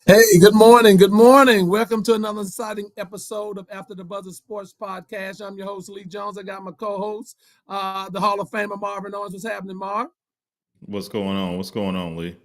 Hey, good morning. Good morning. Welcome to another exciting episode of After the Buzzer Sports Podcast. I'm your host, Lee Jones. I got my co-host, the Hall of Famer Marvin Owens. What's happening, Marv? What's going on? What's going on, Lee?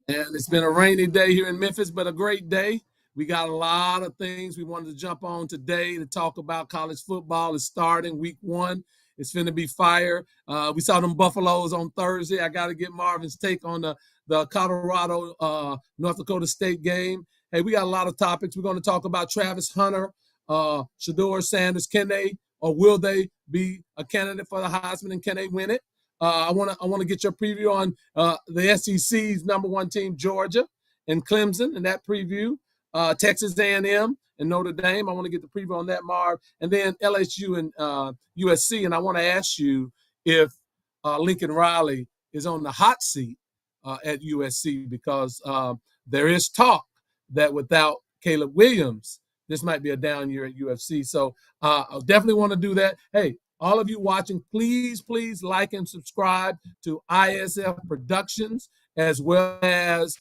And it's been a rainy day here in Memphis, but a great day. We got a lot of things we wanted to jump on today to talk about. College football is starting week one. It's going to be fire. We saw them Buffaloes on Thursday. I got to get Marvin's take on the Colorado North Dakota State game. Hey, we got a lot of topics. We're going to talk about Travis Hunter, Shedeur Sanders. Can they or will they be a candidate for the Heisman, and can they win it? I want to get your preview on the SEC's number one team, Georgia and Clemson, and that preview. Texas A&M and Notre Dame. I want to get the preview on that, Marv, and then LSU and USC. And I want to ask you if Lincoln Riley is on the hot seat at USC, because there is talk that without Caleb Williams, this might be a down year at UFC. So I definitely want to do that. Hey, all of you watching, please like and subscribe to ISF Productions, as well as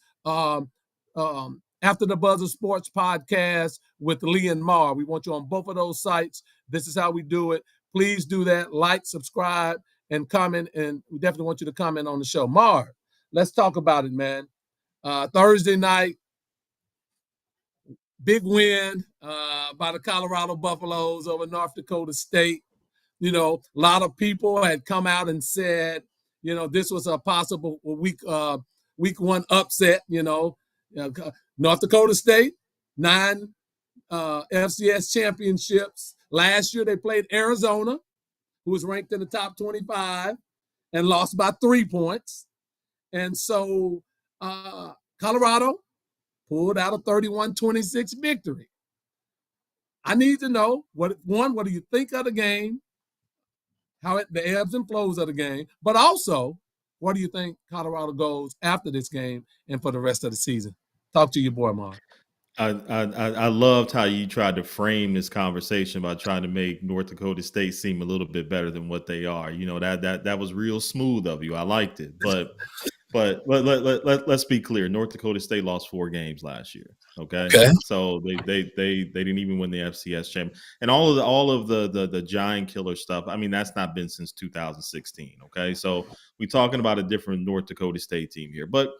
After the Buzzer Sports Podcast with Lee and Marvin. We want you on both of those sites. This is how we do it. Please do that. Like, subscribe, and comment. And we definitely want you to comment on the show. Marv, let's talk about it, man. Thursday night, big win by the Colorado Buffaloes over North Dakota State. You know, a lot of people had come out and said, you know, this was a possible week one upset. North Dakota State, 9 FCS championships. Last year they played Arizona, who was ranked in the top 25, and lost by 3 points. And so Colorado pulled out a 31-26 victory. I need to know, what do you think of the game? The ebbs and flows of the game, but also, what do you think Colorado goes after this game and for the rest of the season? Talk to your boy, Mark. I loved how you tried to frame this conversation by trying to make North Dakota State seem a little bit better than what they are. You know, that was real smooth of you. I liked it. But let's be clear. North Dakota State lost 4 games last year. Okay. So they didn't even win the FCS champ, and all of the giant killer stuff. I mean, that's not been since 2016. Okay. So we're talking about a different North Dakota State team here, but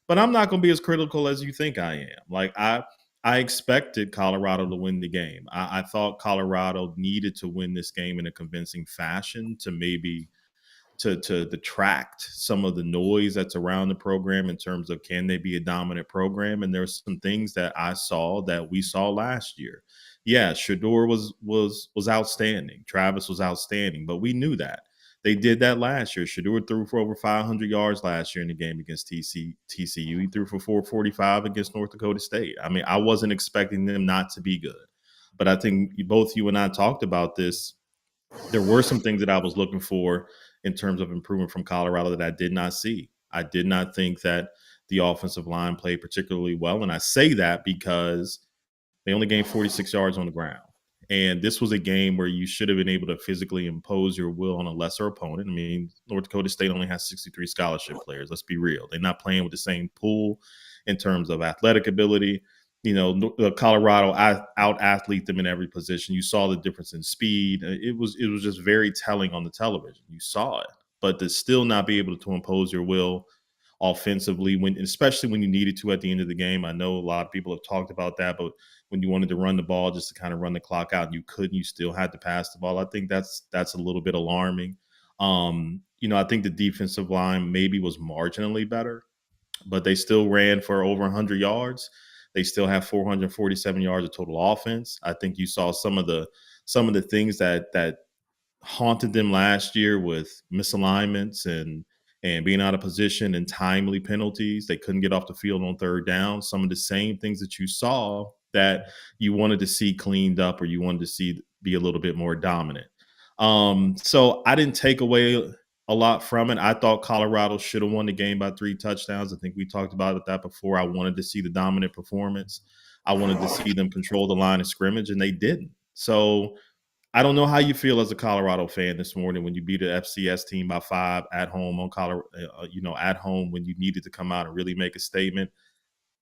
I'm not going to be as critical as you think I am. Like I expected Colorado to win the game. I thought Colorado needed to win this game in a convincing fashion to maybe to detract some of the noise that's around the program in terms of, can they be a dominant program? And there's some things that I saw that we saw last year. Yeah, Shedeur was outstanding. Travis was outstanding, but we knew that. They did that last year. Shedeur threw for over 500 yards last year in the game against TCU. He threw for 445 against North Dakota State. I mean, I wasn't expecting them not to be good. But I think both you and I talked about this. There were some things that I was looking for in terms of improvement from Colorado that I did not see. I did not think that the offensive line played particularly well. And I say that because they only gained 46 yards on the ground. And this was a game where you should have been able to physically impose your will on a lesser opponent. I mean, North Dakota State only has 63 scholarship players. Let's be real. They're not playing with the same pool in terms of athletic ability. You know, Colorado out athlete them in every position. You saw the difference in speed. It was just very telling on the television. You saw it, but to still not be able to impose your will offensively, especially when you needed to at the end of the game. I know a lot of people have talked about that, but when you wanted to run the ball just to kind of run the clock out and you couldn't, you still had to pass the ball. I think that's a little bit alarming. I think the defensive line maybe was marginally better, but they still ran for over 100 yards. They still have 447 yards of total offense. I think you saw some of the things that haunted them last year with misalignments and being out of position and timely penalties. They couldn't get off the field on third down. Some of the same things that you saw that you wanted to see cleaned up, or you wanted to see be a little bit more dominant. So I didn't take away a lot from it. I thought Colorado should have won the game by 3 touchdowns. I think we talked about that before. I wanted to see the dominant performance. I wanted to see them control the line of scrimmage, and they didn't. So I don't know how you feel as a Colorado fan this morning when you beat an FCS team by 5 at home on Colorado, at home when you needed to come out and really make a statement.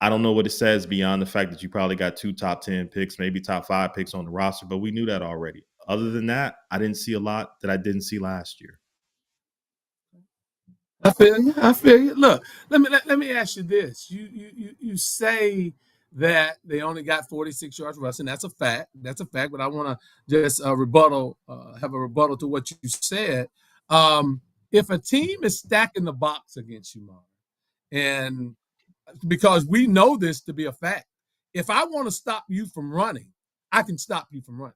I don't know what it says beyond the fact that you probably got 2 top 10 picks, maybe top 5 picks on the roster, but we knew that already. Other than that, I didn't see a lot that I didn't see last year. I feel you. I feel you. Look, let me ask you this. You say that they only got 46 yards rushing. That's a fact. That's a fact. But I want to just have a rebuttal to what you said. If a team is stacking the box against you, Mark, and because we know this to be a fact, if I want to stop you from running, I can stop you from running.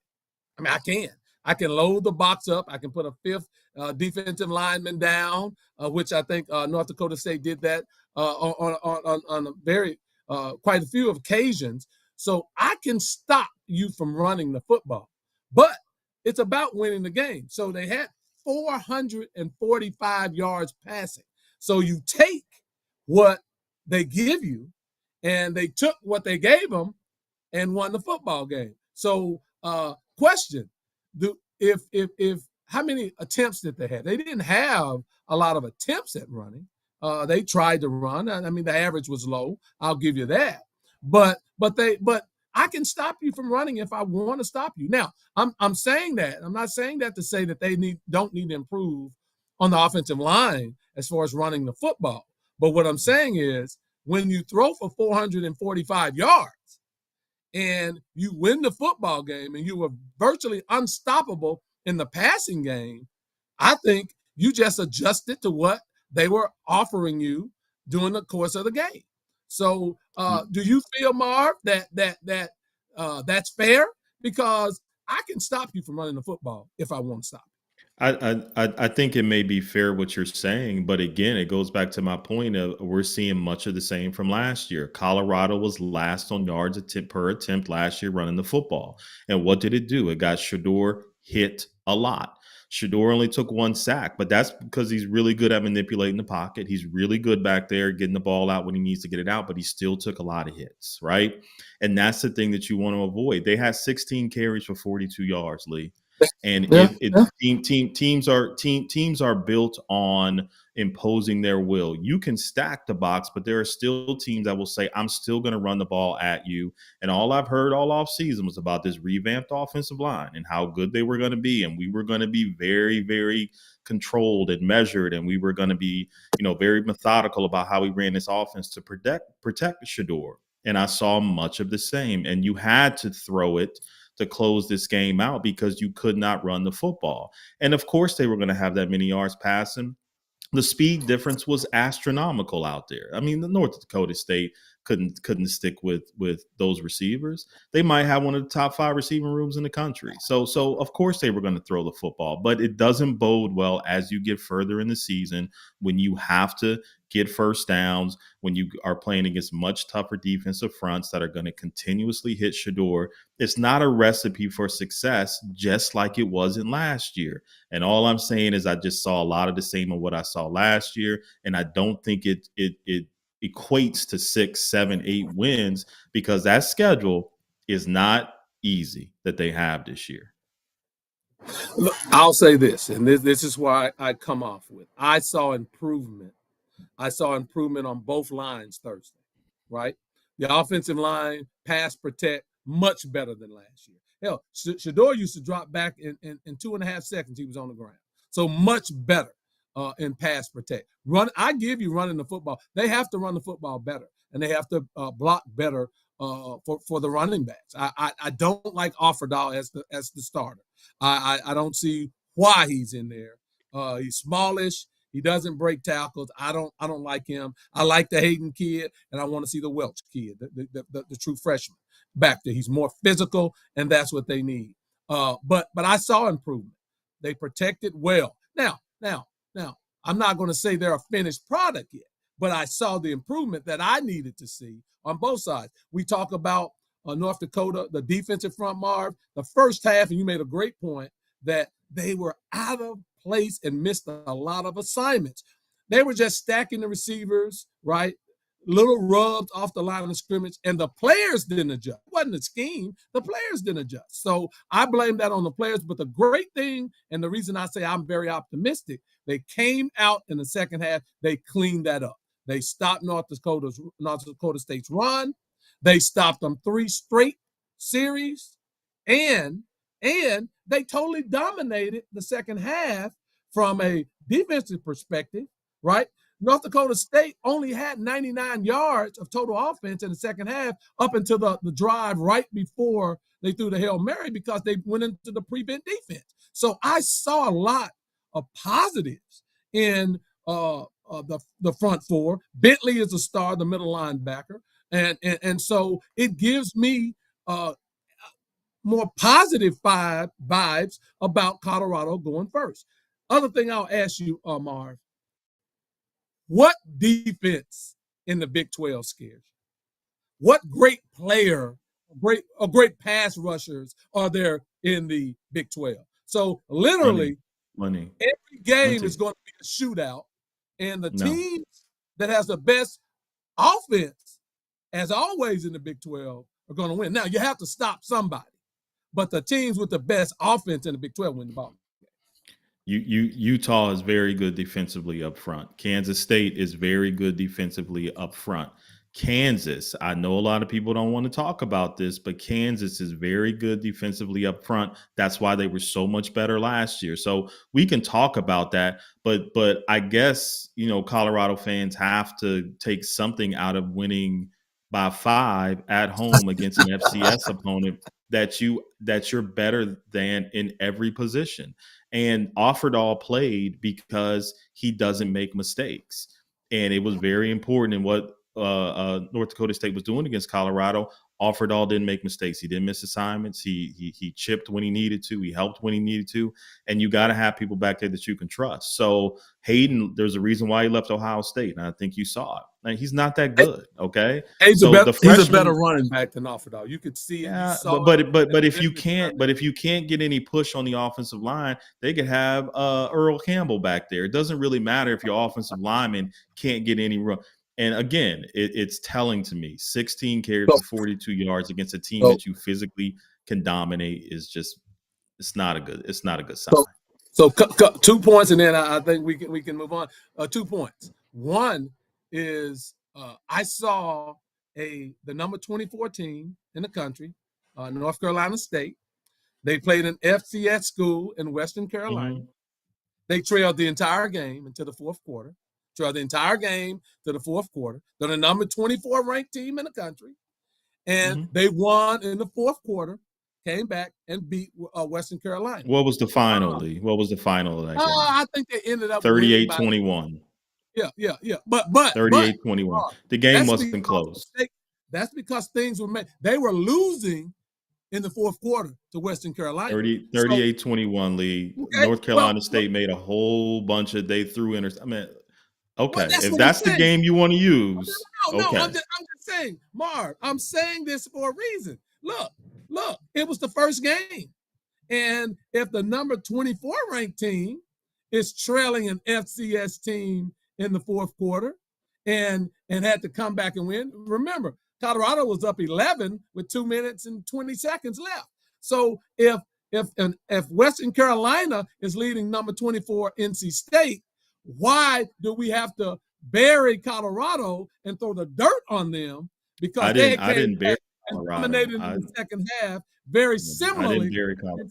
I mean, I can. I can load the box up. I can put a fifth defensive lineman down, which I think North Dakota State did that on a very quite a few occasions. So I can stop you from running the football, but it's about winning the game. So they had 445 yards passing. So you take what they give you, and they took what they gave them and won the football game. So, question: if how many attempts did they have? They didn't have a lot of attempts at running. They tried to run. I mean, the average was low. I'll give you that. But I can stop you from running if I want to stop you. Now, I'm saying that. I'm not saying that to say that they don't need to improve on the offensive line as far as running the football. But what I'm saying is, when you throw for 445 yards and you win the football game and you were virtually unstoppable in the passing game, I think you just adjusted to what they were offering you during the course of the game. So do you feel, Marv, that that's fair? Because I can stop you from running the football if I want to stop you. I think it may be fair what you're saying, but again, it goes back to my point of we're seeing much of the same from last year. Colorado was last on yards per attempt last year running the football. And what did it do? It got Shedeur hit a lot. Shedeur only took 1 sack, but that's because he's really good at manipulating the pocket. He's really good back there getting the ball out when he needs to get it out, but he still took a lot of hits, right? And that's the thing that you want to avoid. They had 16 carries for 42 yards, Lee. And teams are built on imposing their will. You can stack the box, but there are still teams that will say, I'm still going to run the ball at you. And all I've heard all off season was about this revamped offensive line and how good they were going to be. And we were going to be very, very controlled and measured. And we were going to be, very methodical about how we ran this offense to protect Shedeur. And I saw much of the same. And you had to throw it to close this game out because you could not run the football. And of course they were going to have that many yards passing. The speed difference was astronomical out there. I mean, the North Dakota State couldn't stick with those receivers. They might have one of the top 5 receiving rooms in the country. So of course they were going to throw the football, but it doesn't bode well as you get further in the season when you have to get first downs, when you are playing against much tougher defensive fronts that are going to continuously hit Shedeur. It's not a recipe for success, just like it wasn't last year. And all I'm saying is I just saw a lot of the same of what I saw last year, and I don't think it equates to 6, 7, 8 wins because that schedule is not easy that they have this year. Look, I'll say this, and this is why I come off with. I saw improvement. I saw improvement on both lines Thursday, right? The offensive line, pass protect, much better than last year. Hell, Shedeur used to drop back in 2.5 seconds. He was on the ground. So much better in pass protect. I give you running the football. They have to run the football better, and they have to block better for the running backs. I don't like Offerdahl as the starter. I don't see why he's in there. He's smallish. He doesn't break tackles. I don't like him. I like the Hayden kid, and I want to see the Welch kid, the true freshman back there. He's more physical, and that's what they need. But I saw improvement. They protected well. Now, I'm not going to say they're a finished product yet, but I saw the improvement that I needed to see on both sides. We talk about North Dakota, the defensive front, Marv, the first half, and you made a great point that they were out of place and missed a lot of assignments. They were just stacking the receivers, right? Little rubs off the line of scrimmage, and the players didn't adjust. It wasn't a scheme. The players didn't adjust. So I blame that on the players. But the great thing, and the reason I say I'm very optimistic, they came out in the second half, they cleaned that up. They stopped North Dakota State's run. They stopped them 3 straight series, and they totally dominated the second half from a defensive perspective, right? North Dakota State only had 99 yards of total offense in the second half up until the drive right before they threw the Hail Mary because they went into the prevent defense. So I saw a lot of positives in the front four. Bentley is a star, the middle linebacker. And so it gives me more positive vibes about Colorado going first. Other thing I'll ask you, Marv, what defense in the Big 12 scares you? What great player, great pass rushers are there in the Big 12? So literally, Money. every game is going to be a shootout, and the teams that has the best offense, as always in the Big 12, are going to win. Now, you have to stop somebody, but the teams with the best offense in the Big 12 win the ball. Utah is very good defensively up front. Kansas State is very good defensively up front. Kansas, I know a lot of people don't want to talk about this, but Kansas is very good defensively up front. That's why they were so much better last year. So we can talk about that, but I guess, Colorado fans have to take something out of winning by 5 at home against an FCS opponent that you're better than in every position. And Offerdahl played because he doesn't make mistakes. And it was very important in what North Dakota State was doing against Colorado. Offerdahl didn't make mistakes. He didn't miss assignments. He chipped when he needed to. He helped when he needed to. And you got to have people back there that you can trust. So Hayden, there's a reason why he left Ohio State, and I think you saw it. Like, he's not that good. Okay, he's a better running back than Offerdahl. You could see it. Yeah, but if you can't get any push on the offensive line, they could have Earl Campbell back there. It doesn't really matter if your offensive lineman can't get any run. And again, it's telling to me 16 carries for 42 yards against a team that you physically can dominate is just it's not a good sign. So 2 points, and then I think we can move on. 2 points. One is I saw the number 24 team in the country, North Carolina State. They played an FCS school in Western Carolina. Mm-hmm. They trailed the entire game until the fourth quarter. They're the number 24 ranked team in the country. And they won in the fourth quarter, came back and beat Western Carolina. What was the final, Lee? What was the final of that game? I think they ended up 38-21. Yeah. But 38-21. The game wasn't close. That's because things were made. They were losing in the fourth quarter to Western Carolina. 38-21, Lee. Okay, North Carolina State made a whole bunch of okay, if that's the game you want to use. No, I'm just saying, Marv, I'm saying this for a reason. Look, it was the first game. And if the number 24 ranked team is trailing an FCS team in the fourth quarter and had to come back and win, remember, Colorado was up 11 with 2 minutes and 20 seconds left. So if Western Carolina is leading number 24 NC State, why do we have to bury Colorado and throw the dirt on them? Because I didn't bury Colorado. Dominated in the second half very similarly. I didn't bury Colorado.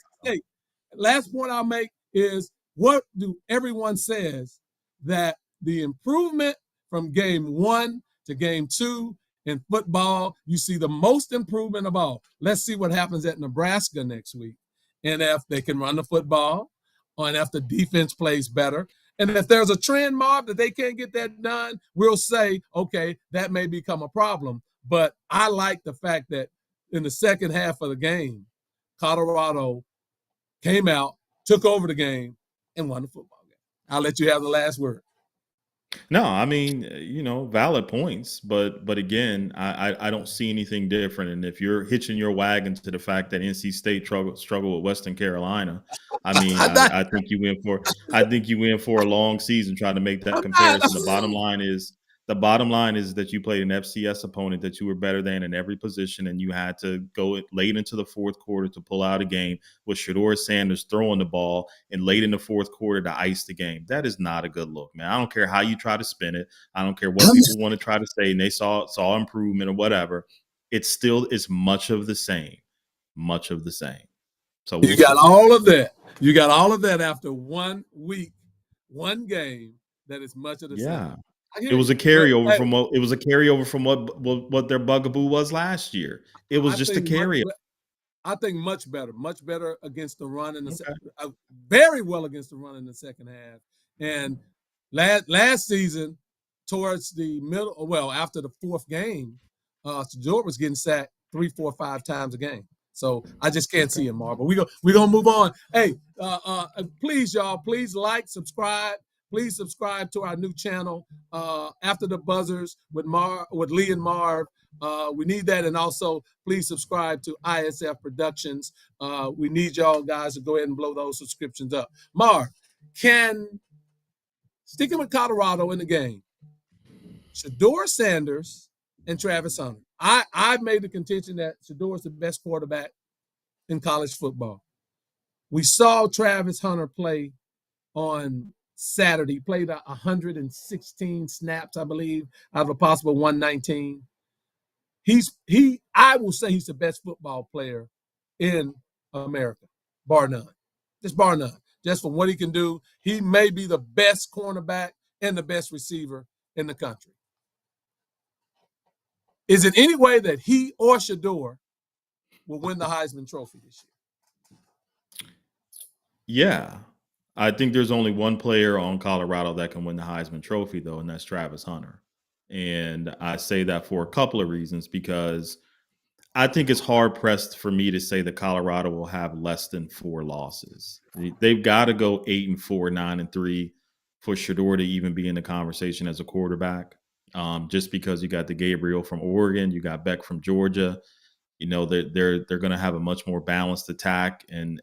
Last point I'll make is what do everyone says that the improvement from game 1 to game 2 in football, you see the most improvement of all. Let's see what happens at Nebraska next week. And if they can run the football, and if the defense plays better. And if there's a trend, Marv, that they can't get that done, we'll say, okay, that may become a problem. But I like the fact that in the second half of the game, Colorado came out, took over the game, and won the football game. I'll let you have the last word. No, I mean, valid points, but again, I don't see anything different. And if you're hitching your wagon to the fact that NC State struggled with Western Carolina, I mean, I think you win for a long season trying to make that comparison. The bottom line is The bottom line is that you played an FCS opponent that you were better than in every position, and you had to go late into the fourth quarter to pull out a game with Shedeur Sanders throwing the ball and late in the fourth quarter to ice the game. That is not a good look, man. I don't care how you try to spin it. I don't care what people want to try to say, and they saw improvement or whatever. It still is much of the same. Much of the same. So you got all of that. You got all of that after 1 week, one game that is much of the same. It was a carryover from what their bugaboo was last year. It was just a carryover. I think much better against the run in the very well against the run in the second half. And last season, towards the middle, well, after the fourth game, Shedeur was getting sacked 3, 4, 5 times a game. So I just can't see him, Marv. But we're gonna move on. Hey, please, y'all, please like, subscribe. Please subscribe to our new channel, After the Buzzers with Lee and Marv. We need that. And also, please subscribe to ISF Productions. We need y'all guys to go ahead and blow those subscriptions up. Marv, sticking with Colorado in the game, Shedeur Sanders and Travis Hunter. I've made the contention that Shedeur is the best quarterback in college football. We saw Travis Hunter play on Saturday. He played 116 snaps, I believe, out of a possible 119. I will say he's the best football player in America, bar none. Just bar none. Just from what he can do, he may be the best cornerback and the best receiver in the country. Is it any way that he or Shedeur will win the Heisman Trophy this year? Yeah. I think there's only one player on Colorado that can win the Heisman Trophy, though, and that's Travis Hunter. And I say that for a couple of reasons, because I think it's hard-pressed for me to say that Colorado will have less than 4 losses. They've got to go 8-4, 9-3 for Shedeur to even be in the conversation as a quarterback. Just because you got the Gabriel from Oregon, you got Beck from Georgia, you know, they're going to have a much more balanced attack, and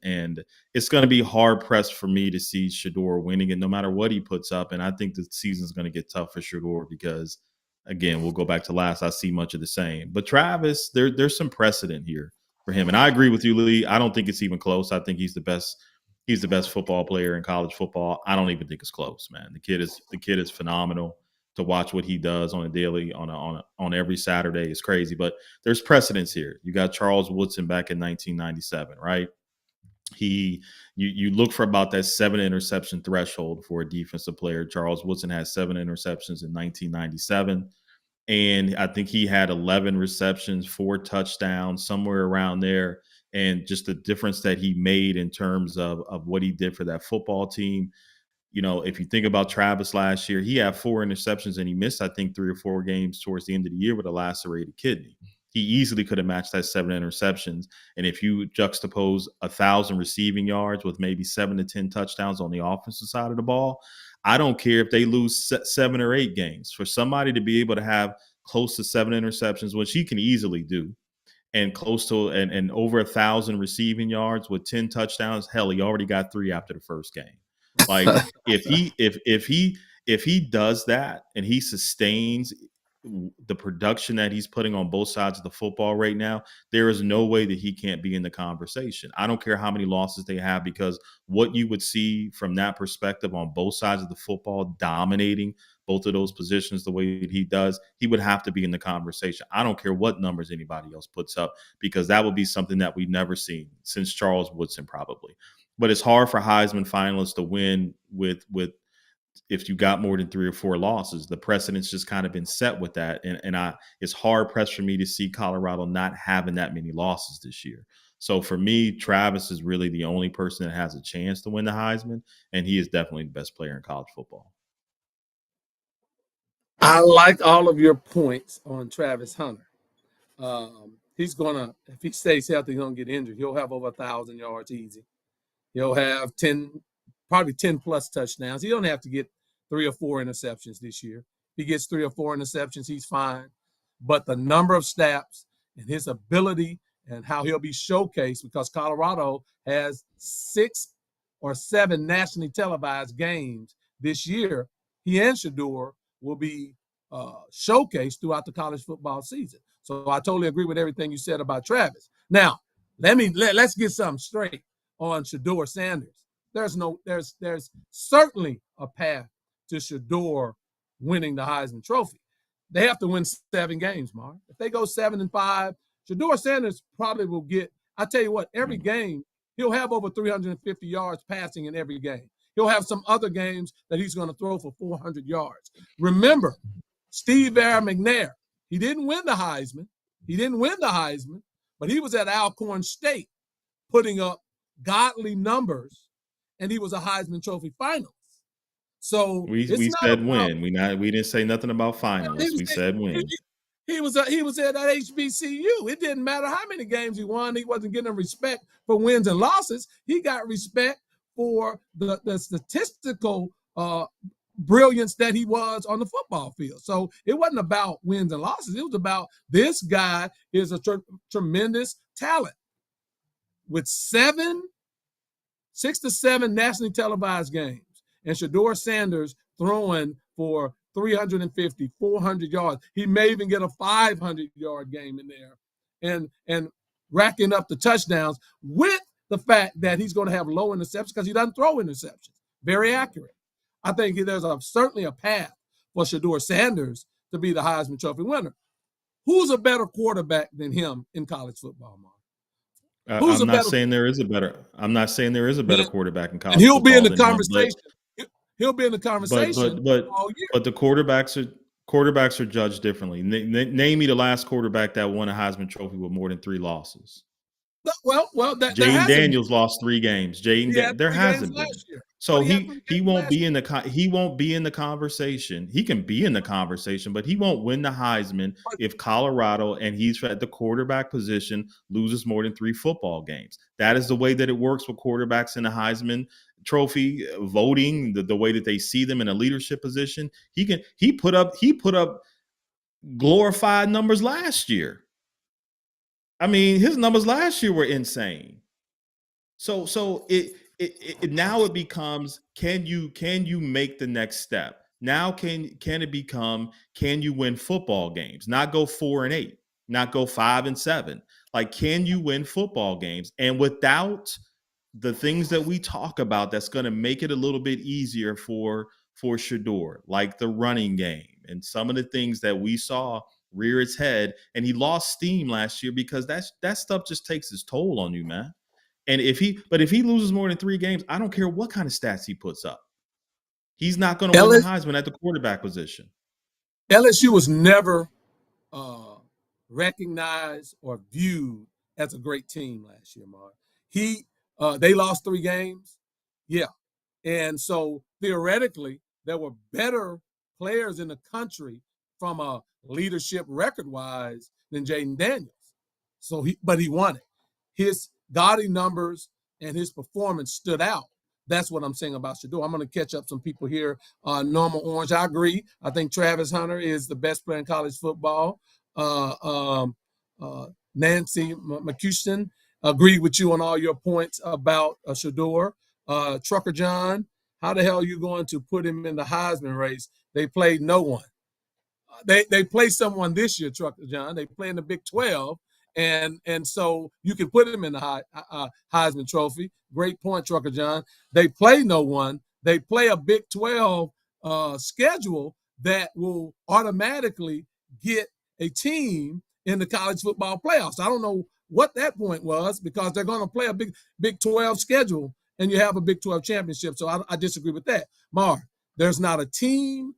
it's going to be hard pressed for me to see Shedeur winning it no matter what he puts up. And I think the season's going to get tough for Shedeur because, again, we'll go back to last. I see much of the same. But Travis, there's some precedent here for him, and I agree with you, Lee. I don't think it's even close. I think he's the best. He's the best football player in college football. I don't even think it's close, man. The kid is phenomenal. To watch what he does on a daily, on every Saturday is crazy. But there's precedence here. You got Charles Woodson back in 1997, right? You look for about that 7 interception threshold for a defensive player. Charles Woodson had 7 interceptions in 1997. And I think he had 11 receptions, 4 touchdowns, somewhere around there. And just the difference that he made in terms of what he did for that football team. You know, if you think about Travis last year, he had 4 interceptions and he missed, I think, 3 or 4 games towards the end of the year with a lacerated kidney. He easily could have matched that 7 interceptions. And if you juxtapose 1,000 receiving yards with maybe 7 to 10 touchdowns on the offensive side of the ball, I don't care if they lose 7 or 8 games. For somebody to be able to have close to 7 interceptions, which he can easily do, and close to and over 1,000 receiving yards with 10 touchdowns, hell, he already got 3 after the first game. Like if he does that and he sustains the production that he's putting on both sides of the football right now, there is no way that he can't be in the conversation. I don't care how many losses they have, because what you would see from that perspective on both sides of the football, dominating both of those positions the way that he does, he would have to be in the conversation. I don't care what numbers anybody else puts up, because that would be something that we've never seen since Charles Woodson probably. But it's hard for Heisman finalists to win with if you got more than 3 or 4 losses. The precedent's just kind of been set with that. And it's hard pressed for me to see Colorado not having that many losses this year. So for me, Travis is really the only person that has a chance to win the Heisman, and he is definitely the best player in college football. I like all of your points on Travis Hunter. He's gonna, if he stays healthy, he's gonna get injured. He'll have over 1,000 yards easy. He'll have probably 10 plus touchdowns. He don't have to get 3 or 4 interceptions this year. If he gets 3 or 4 interceptions, he's fine. But the number of snaps and his ability and how he'll be showcased, because Colorado has 6 or 7 nationally televised games this year, he and Shedeur will be showcase throughout the college football season. So I totally agree with everything you said about Travis. Now, let's get something straight on Shedeur Sanders. There's certainly a path to Shedeur winning the Heisman Trophy. They have to win 7 games, Mark. If they go 7-5, Shedeur Sanders probably will get. I tell you what, every game he'll have over 350 yards passing in every game. He'll have some other games that he's going to throw for 400 yards. Remember, Steve McNair, he didn't win the Heisman. But he was at Alcorn State putting up godly numbers, and he was a Heisman Trophy finalist. So we said win. We didn't say nothing about finalists. We said win. He was at HBCU. It didn't matter how many games he won. He wasn't getting respect for wins and losses. He got respect for the statistical brilliance that he was on the football field. So it wasn't about wins and losses. It was about this guy is a tremendous talent with 6 to 7 nationally televised games, and Shedeur Sanders throwing for 350, 400 yards. He may even get a 500-yard game in there and racking up the touchdowns with the fact that he's going to have low interceptions because he doesn't throw interceptions. Very accurate. I think there's certainly a path for Shedeur Sanders to be the Heisman Trophy winner. Who's a better quarterback than him in college football, Mark? I'm not saying there is a better quarterback in college football. And he'll be in the conversation. He'll be in the conversation all year. But the quarterbacks are judged differently. Name me the last quarterback that won a Heisman Trophy with more than 3 losses. Well, Jaden Daniels lost 3 games. There hasn't been. So he won't be in the conversation. He can be in the conversation, but he won't win the Heisman if Colorado and he's at the quarterback position loses more than 3 football games. That is the way that it works with quarterbacks in the Heisman Trophy voting, the way that they see them in a leadership position. He put up glorified numbers last year. I mean, his numbers last year were insane. So it now it becomes, can you make the next step? Now can it become, can you win football games? Not go 4-8, not go 5-7. Like, can you win football games? And without the things that we talk about, that's going to make it a little bit easier for Shedeur, like the running game and some of the things that we saw rear its head. And he lost steam last year because that stuff just takes its toll on you, man. And if he loses more than 3 games, I don't care what kind of stats he puts up. He's not going to win the Heisman at the quarterback position. LSU was never recognized or viewed as a great team last year, Mark. They lost 3 games. Yeah. And so theoretically, there were better players in the country from a leadership record-wise than Jaden Daniels. But he won it. His gaudy numbers and his performance stood out. That's what I'm saying about Shedeur. I'm going to catch up some people here. Normal Orange, I agree. I think Travis Hunter is the best player in college football. Nancy McCuistion, agreed with you on all your points about Shedeur. Trucker John, how the hell are you going to put him in the Heisman race? They played no one. They play someone this year, Trucker John. They play in the Big 12, and so you can put him in the Heisman Trophy. Great point, Trucker John. They play no one. They play a Big 12 schedule that will automatically get a team in the college football playoffs. I don't know what that point was because they're going to play a Big 12 schedule, and you have a Big 12 championship. So I disagree with that. Mark, there's not a team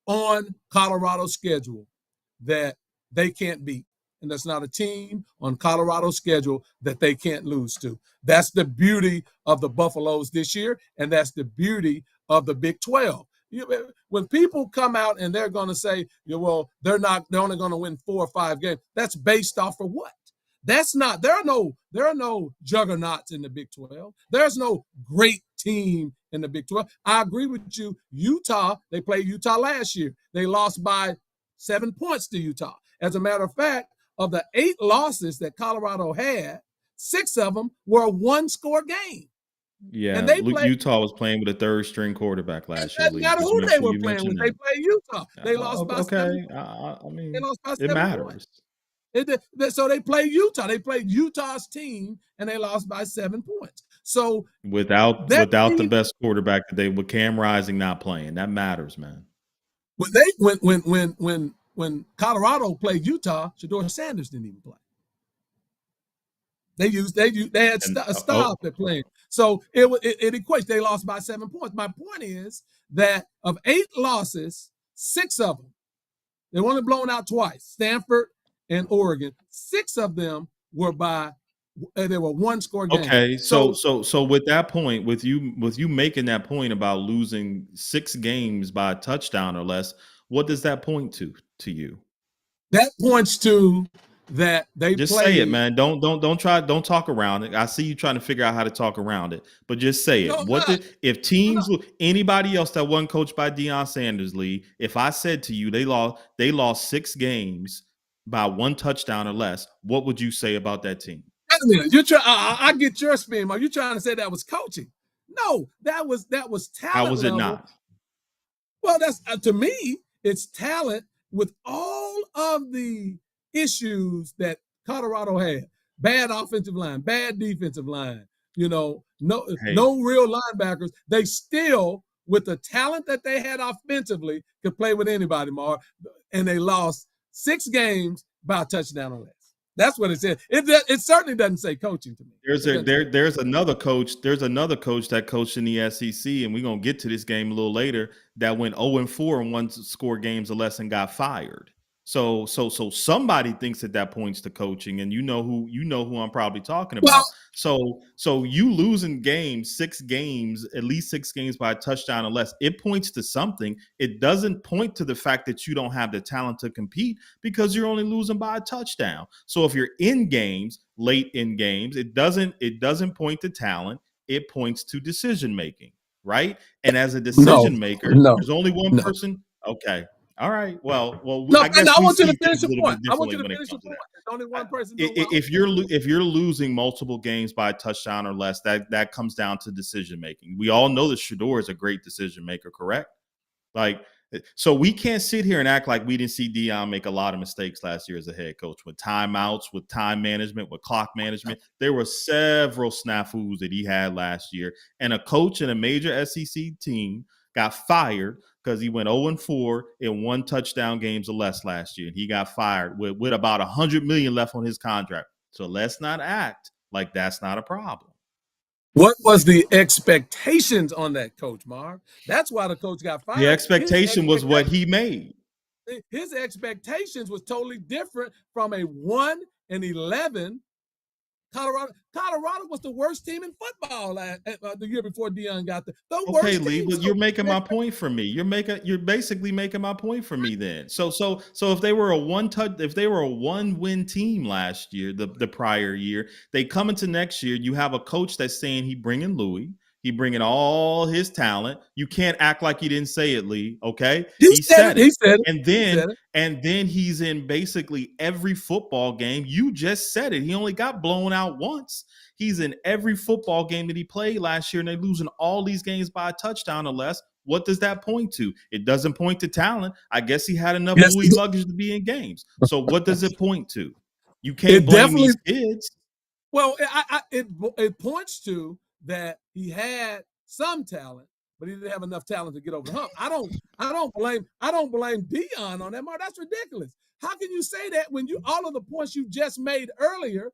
on Colorado's schedule that they can't beat. And there's not a team on Colorado's schedule that they can't lose to. That's the beauty of the Buffaloes this year, and that's the beauty of the Big 12. When people come out and they're going to say, well, they're only going to win 4 or 5 games, that's based off of what? That's not, there are no juggernauts in the Big 12. There's no great team in the Big 12. I agree with you. Utah, they played Utah last year. They lost by 7 points to Utah. As a matter of fact, of the 8 losses that Colorado had, 6 of them were a 1-score game. Yeah, And they played. Utah was playing with a third string quarterback It last year, doesn't Lee. matter Just who make they sure were you playing mention with. They that. played Utah. They lost by 7 Okay, points. I They mean, lost by it 7 points. matters. So they played Utah. They played Utah's team, and they lost by 7 points. So Without that the team, best quarterback that they with Cam Rising not playing, that matters, man. when Colorado played Utah, Shedeur Sanders didn't even play. They had And a stop at playing. So it equates. They lost by 7 points. My point is that of 8 losses, 6 of them, they were only blown out twice, Stanford and Oregon. 6 of them were they were 1-score games. Okay, so with that point, with you making that point about losing 6 games by a touchdown or less, what does that point to you? That points to that they Just played. say it, man. Don't talk around it. I see you trying to figure out how to talk around it, but just say it. If teams, anybody else that wasn't coached by Deion Sanders, Lee, if I said to you they lost 6 games by 1 touchdown or less, what would you say about that team? Wait a minute. You try. I get your spin. Are you trying to say that was coaching? No, that was talent. How was it level. not? Well, that's to me, it's talent with all of the issues that Colorado had. Bad offensive line, bad defensive line, no real linebackers. They still, with the talent that they had offensively, could play with anybody, Marv. And they lost 6 games by a touchdown or less. That's what it said. It certainly doesn't say coaching to me. There's another coach. There's another coach that coached in the SEC, and we're gonna get to this game a little later. That went 0-4 in 1-score games or less and got fired. So somebody thinks that points to coaching, and you know who I'm probably talking about. So you losing games, 6 games, at least 6 games by a touchdown or less, it points to something. It doesn't point to the fact that you don't have the talent to compete because you're only losing by a touchdown. So if you're in games, late in games, it doesn't point to talent. It points to decision making, right? And as a decision maker, there's only one person. Okay. All right. Well, I guess we see things a little bit differently when it comes to that. There's only one person. If you're losing multiple games by a touchdown or less, that comes down to decision making. We all know that Shedeur is a great decision maker, correct? So we can't sit here and act like we didn't see Deion make a lot of mistakes last year as a head coach with timeouts, with time management, with clock management. There were several snafus that he had last year, and a coach in a major SEC team got fired because he went 0-4 in 1 touchdown games or less last year. And he got fired with about $100 million left on his contract. So let's not act like that's not a problem. What was the expectations on that coach, Marv? That's why the coach got fired. The expectation was what he made. His expectations was totally different from a 1-11 Colorado. Colorado was the worst team in football the year before Deion got there. Okay, Lee, but you're making my point for me. You're basically making my point for me then. So if they were a one-win team last year, the prior year, they come into next year, you have a coach that's saying he bringing Louis. He bringing all his talent. You can't act like he didn't say it, Lee. Okay, he said it. And then he's in basically every football game. You just said it. He only got blown out once. He's in every football game that he played last year, and they're losing all these games by a touchdown or less. What does that point to? It doesn't point to talent. I guess he had enough Louis luggage to be in games. So what does it point to? You can't blame these kids. Well, it points to that he had some talent, but he didn't have enough talent to get over the hump. I don't blame Deion on that, Mark. That's ridiculous. How can you say that when all of the points you just made earlier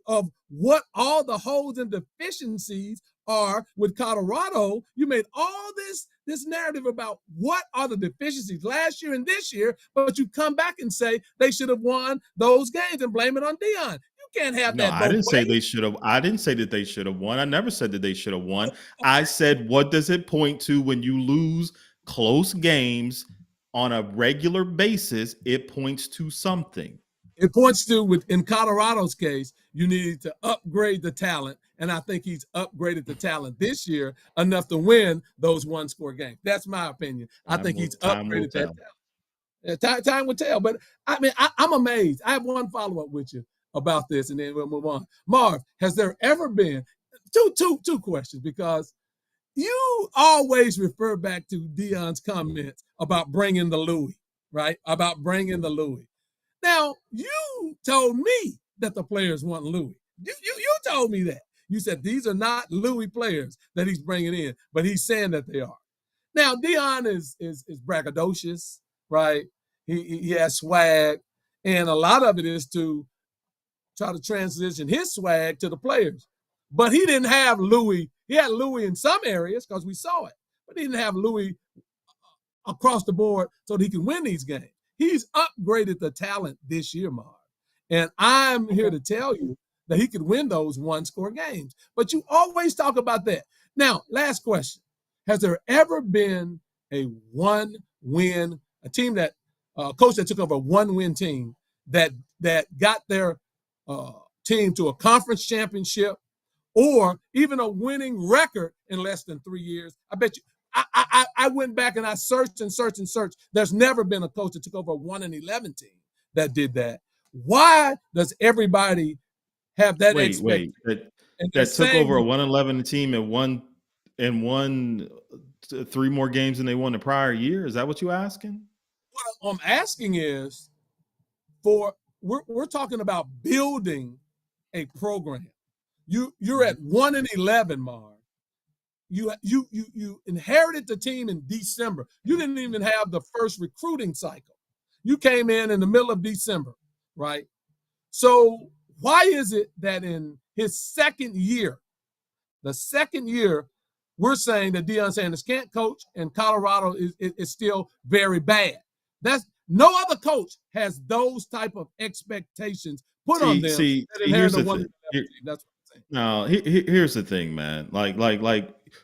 of what all the holes and deficiencies are with Colorado? You made all this narrative about what are the deficiencies last year and this year, but you come back and say they should have won those games and blame it on Deion. Can't have that. I didn't say they should have. I didn't say that they should have won. I never said that they should have won. I said, what does it point to when you lose close games on a regular basis? It points to something. It points to, in Colorado's case, you needed to upgrade the talent, and I think he's upgraded the talent this year enough to win those 1-score games. That's my opinion. I think he's upgraded that talent. Time will tell. But I mean, I'm amazed. I have one follow-up with you about this, and then we'll move on. Marv, has there ever been, two questions, because you always refer back to Deion's comments about bringing the Louis, right? About bringing the Louis. Now, you told me that the players want Louis. You told me that. You said these are not Louis players that he's bringing in, but he's saying that they are. Now, Deion is braggadocious, right? He has swag, and a lot of it is to try to transition his swag to the players. But he didn't have Louis. He had Louis in some areas because we saw it, but he didn't have Louis across the board so that he can win these games. He's upgraded the talent this year, Marv. And I'm here to tell you that he could win those one-score games. But you always talk about that. Now, last question. Has there ever been a one-win, a team that, coach that took over a one-win team that got their team to a conference championship or even a winning record in less than 3 years? I bet you. I went back and I searched and searched and searched. There's never been a coach that took over a 1-11 team that did that. Why does everybody have that expectation? That took over a 1-11 team and won 3 more games than they won the prior year? Is that what you're asking? What I'm asking is, we're talking about building a program. You're at 1-11, Marv. You inherited the team in December. You didn't even have the first recruiting cycle. You came in the middle of December, right? So why is it that in his second year, we're saying that Deion Sanders can't coach and Colorado is still very bad? That's no other coach has those type of expectations put on them. Here's the thing. That's what I'm saying. No, here's the thing, man. Like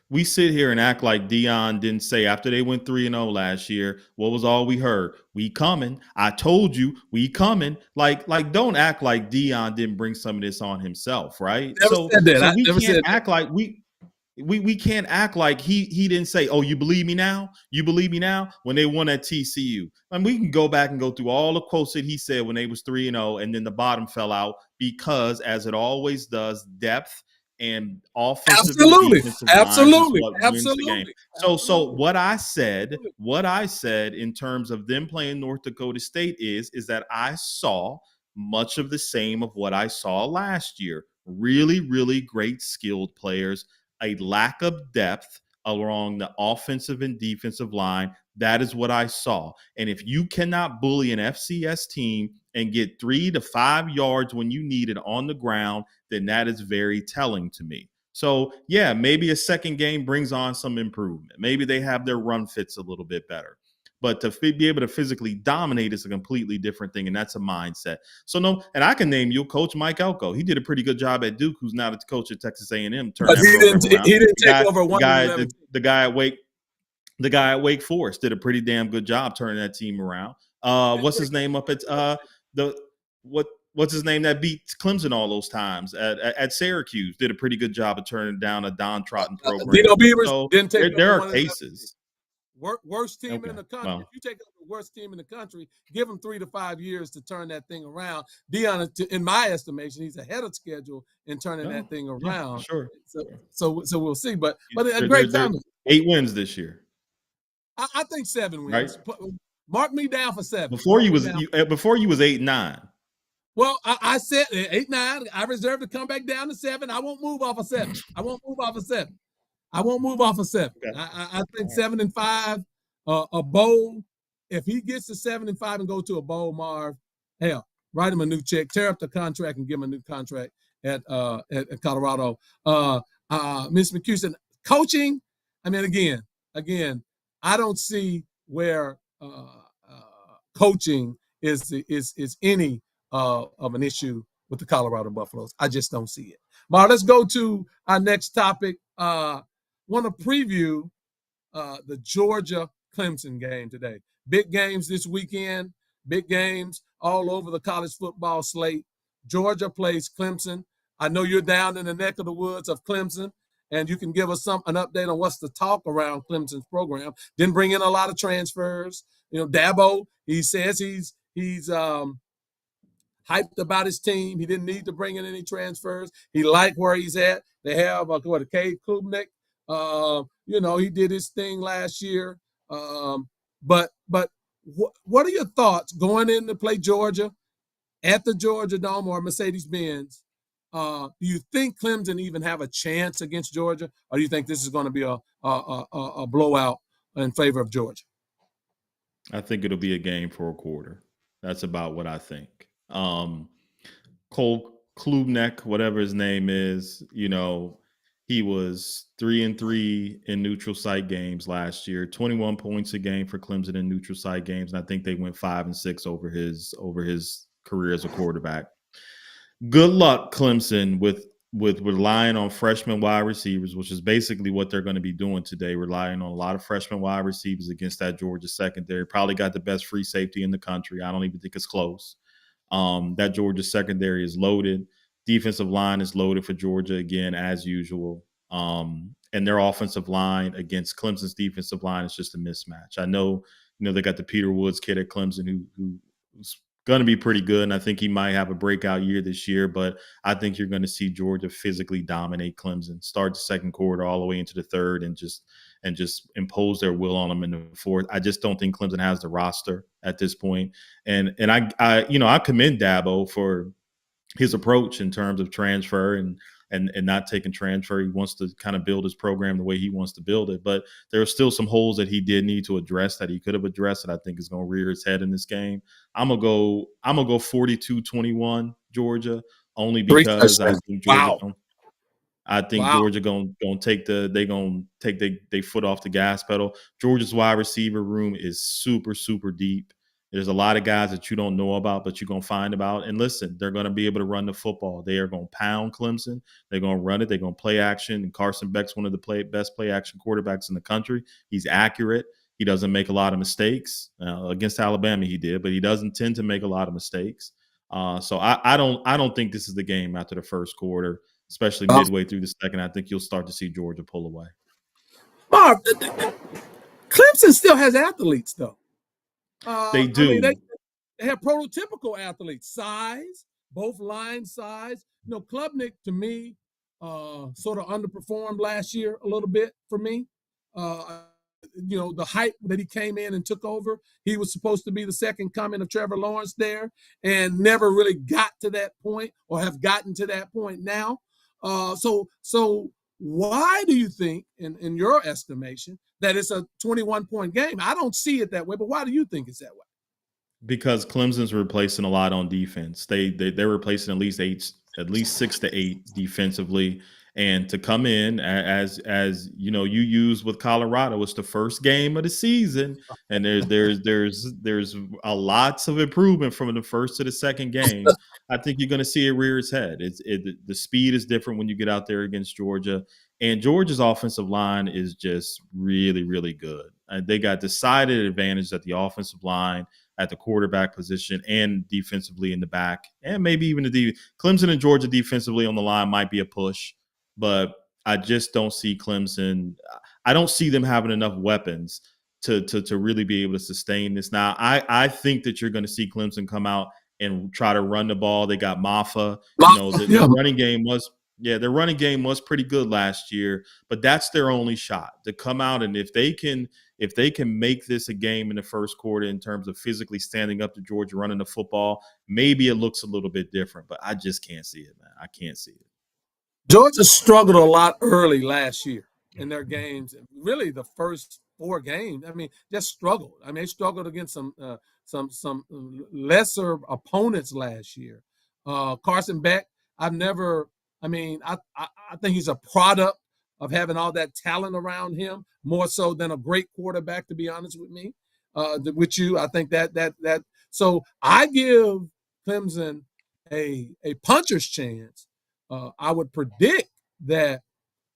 we sit here and act like Deion didn't say after they went 3-0 last year, what was all we heard? We coming. I told you we coming. Like don't act like Deion didn't bring some of this on himself, right? So we can't act like we can't act like he didn't say, oh, you believe me now? You believe me now? When they won at TCU. And we can go back and go through all the quotes that he said when they was 3-0 and then the bottom fell out because, as it always does, depth and offensive and defensive line is what wins the game. So what I said in terms of them playing North Dakota State is that I saw much of the same of what I saw last year. Really, really great skilled players, a lack of depth along the offensive and defensive line. That is what I saw. And if you cannot bully an FCS team and get 3 to 5 yards when you need it on the ground, then that is very telling to me. So, yeah, maybe a second game brings on some improvement. Maybe they have their run fits a little bit better. But to be able to physically dominate is a completely different thing, and that's a mindset. So, no, and I can name you Coach Mike Elko. He did a pretty good job at Duke, who's now the coach at Texas A&M. But he didn't take over one. The guy at Wake Forest did a pretty damn good job turning that team around. What's his name up at what's his name that beat Clemson all those times at Syracuse? Did a pretty good job of turning down a Don Trotton program. Dino Beavers didn't take there are cases. Worst team in the country. Well, if you take up the worst team in the country, give them 3 to 5 years to turn that thing around. Deion, in my estimation, he's ahead of schedule in turning that thing around. Yeah, sure. So we'll see. But a great time. 8 wins this year. I think 7 wins. Right? Mark me down for 7. Before you was 8-9. Well, I said 8-9. I reserve to come back down to 7. I won't move off of 7. I won't move off of 7. Okay. I think 7-5, a bowl. If he gets to 7-5 and go to a bowl, Marv, hell, write him a new check, tear up the contract, and give him a new contract at Colorado. Ms. McCuson, coaching. I mean, again, I don't see where coaching is any of an issue with the Colorado Buffaloes. I just don't see it. Marv, let's go to our next topic. Want to preview the Georgia-Clemson game today. Big games this weekend. Big games all over the college football slate. Georgia plays Clemson. I know you're down in the neck of the woods of Clemson, and you can give us an update on what's the talk around Clemson's program. Didn't bring in a lot of transfers. You know, Dabo, he says he's hyped about his team. He didn't need to bring in any transfers. He liked where he's at. They have Cade Klubnik. He did his thing last year. But what are your thoughts going in to play Georgia at the Georgia Dome or Mercedes-Benz? Do you think Clemson even have a chance against Georgia, or do you think this is going to be a blowout in favor of Georgia? I think it'll be a game for a quarter. That's about what I think. Cole Klubnik, whatever his name is, he was 3-3 in neutral site games last year, 21 points a game for Clemson in neutral site games, and I think they went 5-6 over his career as a quarterback. Good luck, Clemson, with relying on freshman wide receivers, which is basically what they're going to be doing today, relying on a lot of freshman wide receivers against that Georgia secondary. Probably got the best free safety in the country. I don't even think it's close. That Georgia secondary is loaded. Defensive line is loaded for Georgia again, as usual. And their offensive line against Clemson's defensive line is just a mismatch. I know, they got the Peter Woods kid at Clemson who's going to be pretty good, and I think he might have a breakout year this year, but I think you're going to see Georgia physically dominate Clemson, start the second quarter all the way into the third, and just impose their will on them in the fourth. I just don't think Clemson has the roster at this point. And I commend Dabo for his approach in terms of transfer and not taking transfer. He wants to kind of build his program the way he wants to build it. But there are still some holes that he did need to address that he could have addressed that I think is going to rear his head in this game. I'm gonna go 42-21 Georgia, only because I think Georgia. Wow. Georgia gonna take their foot off the gas pedal. Georgia's wide receiver room is super, super deep. There's a lot of guys that you don't know about, but you're going to find about. And listen, they're going to be able to run the football. They are going to pound Clemson. They're going to run it. They're going to play action. And Carson Beck's one of the best play action quarterbacks in the country. He's accurate. He doesn't make a lot of mistakes. Against Alabama, he did, but he doesn't tend to make a lot of mistakes. So I don't think this is the game after the first quarter, especially midway through the second. I think you'll start to see Georgia pull away. Marv, Clemson still has athletes, though. They do. They have prototypical athletes, size, both line size. Klubnik, to me, sort of underperformed last year a little bit for me. The hype that he came in and took over, he was supposed to be the second coming of Trevor Lawrence there and never really got to that point or have gotten to that point now. So why do you think, in your estimation, that it's a 21-point game? I don't see it that way, but why do you think it's that way? Because Clemson's replacing a lot on defense. They're replacing at least 6 to 8 defensively, and to come in as you used with Colorado, it's the first game of the season, and there's a lots of improvement from the first to the second game. I think you're going to see it rear its head. The speed is different when you get out there against Georgia. And Georgia's offensive line is just really, really good. They got decided advantage at the offensive line, at the quarterback position, and defensively in the back, and maybe even Clemson and Georgia defensively on the line might be a push, but I just don't see Clemson. I don't see them having enough weapons to really be able to sustain this. Now, I think that you're going to see Clemson come out and try to run the ball. They got Maffa. The running game was. Yeah, their running game was pretty good last year, but that's their only shot to come out. And if they can make this a game in the first quarter in terms of physically standing up to Georgia, running the football, maybe it looks a little bit different, but I just can't see it, man. I can't see it. Georgia struggled a lot early last year in their games. Really, the first 4 games, just struggled. They struggled against some lesser opponents last year. Carson Beck, I think he's a product of having all that talent around him, more so than a great quarterback, to be honest with me. With you, I think that. So I give Clemson a puncher's chance. I would predict that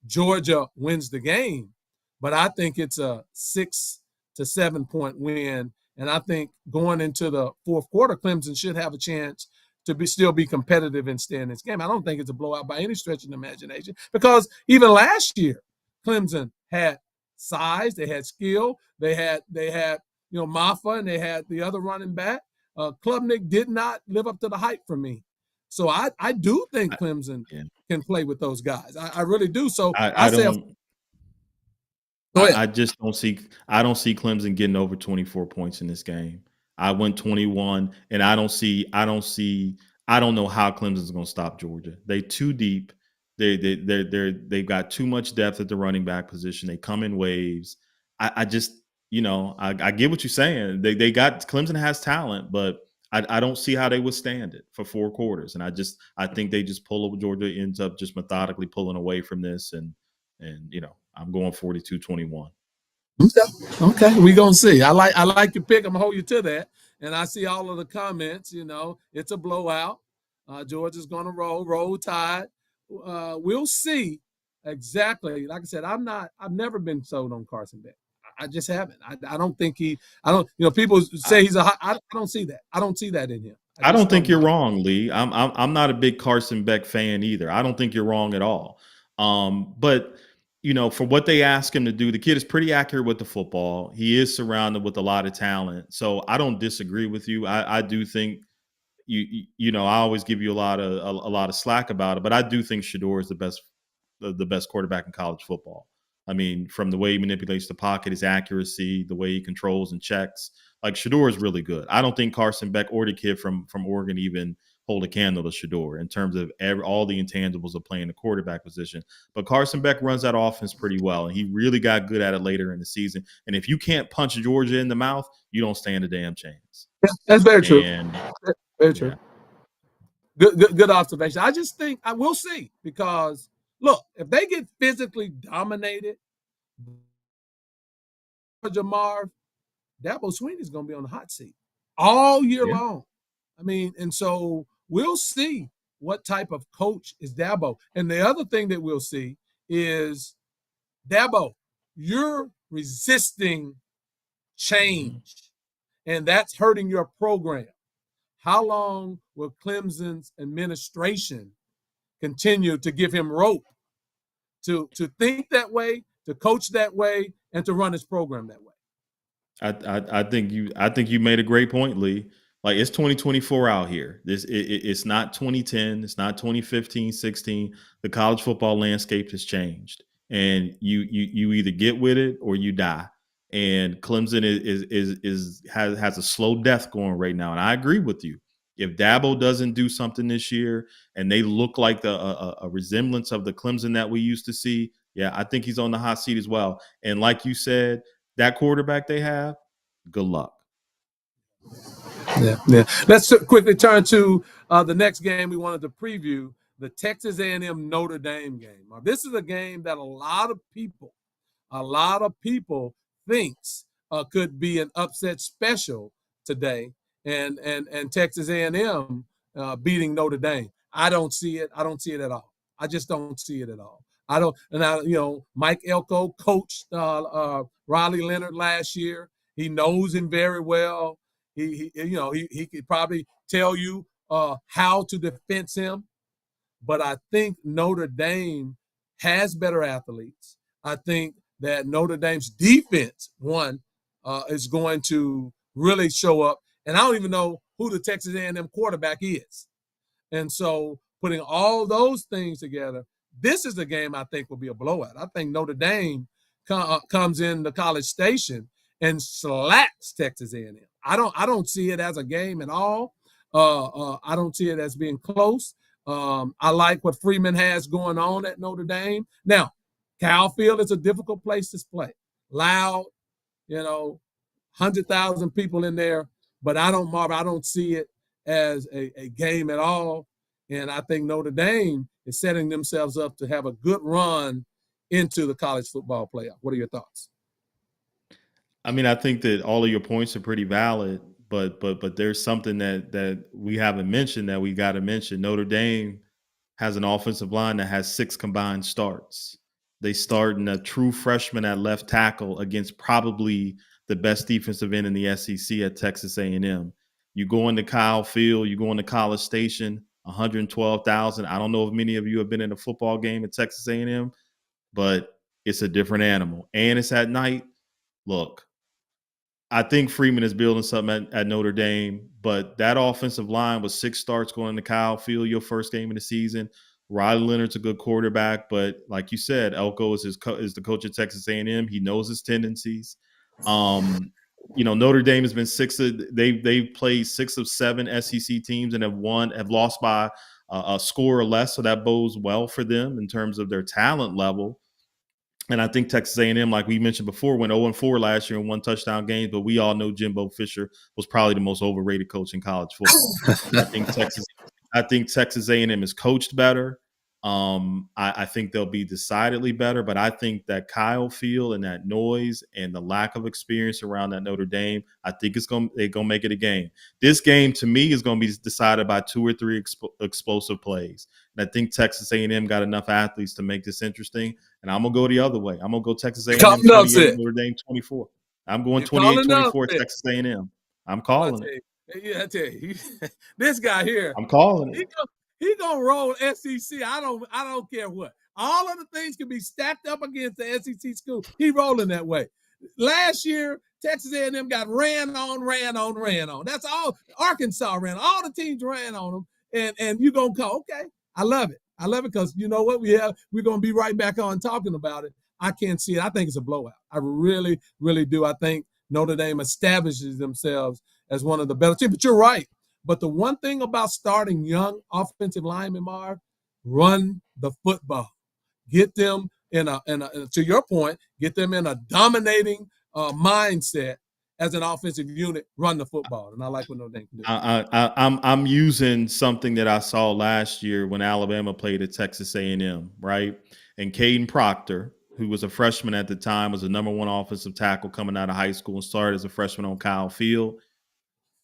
Georgia wins the game, but I think it's a 6 to 7 point win, and I think going into the fourth quarter, Clemson should have a chance to still be competitive and stay in this game. I don't think it's a blowout by any stretch of the imagination, because even last year, Clemson had size, they had skill, they had Maffa, and they had the other running back. Klubnik did not live up to the hype for me. So I do think Clemson Yeah. can play with those guys. I really do. So I say, don't. go ahead. I just don't see. I don't see Clemson getting over 24 points in this game. I went 21, and I don't see. I don't see. I don't know how Clemson's going to stop Georgia. They too deep. They've got too much depth at the running back position. They come in waves. I just, I get what you're saying. They got Clemson has talent, but I don't see how they withstand it for 4 quarters. And I think they just pull over. Georgia ends up just methodically pulling away from this, and I'm going 42-21. Okay, we gonna see. I like your pick. I'm gonna hold you to that. And I see all of the comments. It's a blowout. Georgia's gonna roll Tide. We'll see exactly. Like I said, I've never been sold on Carson Beck. I just haven't. I don't think he. I don't. People say he's I don't see that. I don't see that in him. I don't think you're wrong, Lee. I'm not a big Carson Beck fan either. I don't think you're wrong at all. But for what they ask him to do, the kid is pretty accurate with the football. He is surrounded with a lot of talent. So I don't disagree with you. I do think I always give you a lot of slack about it, but I do think Shedeur is the best quarterback in college football. I mean, from the way he manipulates the pocket, his accuracy, the way he controls and checks, like Shedeur is really good. I don't think Carson Beck or the kid from Oregon even hold a candle to Shedeur in terms of all the intangibles of playing the quarterback position. But Carson Beck runs that offense pretty well, and he really got good at it later in the season. And if you can't punch Georgia in the mouth, you don't stand a damn chance. Yeah, that's very true. And, very true. Good observation. I just think I will see, because look, if they get physically dominated, Georgia Marv, Dabo Swinney's going to be on the hot seat all year long. I mean, and so we'll see what type of coach is Dabo. And the other thing that we'll see is, Dabo, you're resisting change, and that's hurting your program. How long will Clemson's administration continue to give him rope to think that way, to coach that way, and to run his program that way? I think you made a great point, Lee. Like, it's 2024 out here. It's not 2010. It's not 2015, 16. The college football landscape has changed, and you either get with it or you die. And Clemson has a slow death going right now. And I agree with you. If Dabo doesn't do something this year, and they look like a resemblance of the Clemson that we used to see, yeah, I think he's on the hot seat as well. And like you said, that quarterback they have, good luck. Yeah. Let's quickly turn to the next game we wanted to preview, the Texas A&M Notre Dame game. Now, this is a game that a lot of people thinks could be an upset special today, and Texas A&M beating Notre Dame. I don't see it. I don't see it at all. I just don't see it at all. I don't. And Mike Elko coached Riley Leonard last year. He knows him very well. He could probably tell you how to defense him. But I think Notre Dame has better athletes. I think that Notre Dame's defense, is going to really show up. And I don't even know who the Texas A&M quarterback is. And so putting all those things together, this is a game I think will be a blowout. I think Notre Dame comes in the College Station and slacks Texas A&M. I don't see it as a game at all. I don't see it as being close. I like what Freeman has going on at Notre Dame. Now, Cal Field is a difficult place to play. Loud, 100,000 people in there, but I don't see it as a game at all. And I think Notre Dame is setting themselves up to have a good run into the college football playoff. What are your thoughts? I mean, I think that all of your points are pretty valid, but there's something that we haven't mentioned that we got to mention. Notre Dame has an offensive line that has 6 combined starts. They start in a true freshman at left tackle against probably the best defensive end in the SEC at Texas A&M. You go into Kyle Field, you go into College Station, 112,000. I don't know if many of you have been in a football game at Texas A&M, but it's a different animal. And it's at night. Look, I think Freeman is building something at Notre Dame, but that offensive line with 6 starts going into Kyle Field, your first game of the season. Riley Leonard's a good quarterback, but like you said, Elko is is the coach of Texas A&M. He knows his tendencies. Notre Dame has been they've played 6 of 7 SEC teams and have lost by a score or less, so that bodes well for them in terms of their talent level. And I think Texas A&M, like we mentioned before, went 0-4 last year in 1 touchdown games, but we all know Jimbo Fisher was probably the most overrated coach in college football. I think Texas A&M is coached better. I think they'll be decidedly better, but I think that Kyle Field and that noise and the lack of experience around that Notre Dame, I think they're gonna make it a game. This game to me is gonna be decided by 2 or 3 explosive plays, and I think Texas A&M got enough athletes to make this interesting. And I'm gonna go the other way. I'm gonna go Texas A&M 28, Notre Dame 24. I'm going 28-24 Texas A&M. I'm calling it. I tell you, this guy here. I'm calling it. He gonna roll SEC. I don't care what. All of the things can be stacked up against the SEC school. He rolling that way. Last year, Texas A&M got ran on. That's all. Arkansas ran. All the teams ran on them. And you gonna call, okay. I love it because you know what we're gonna be right back on talking about it. I can't see it. I think it's a blowout. I really, really do. I think Notre Dame establishes themselves as one of the better teams. But you're right. But the one thing about starting young offensive linemen, Marv, run the football. Get them to your point, get them in a dominating mindset as an offensive unit, run the football. And I like what Notre Dame can do. I'm using something that I saw last year when Alabama played at Texas A&M, right? And Caden Proctor, who was a freshman at the time, was the #1 offensive tackle coming out of high school and started as a freshman on Kyle Field.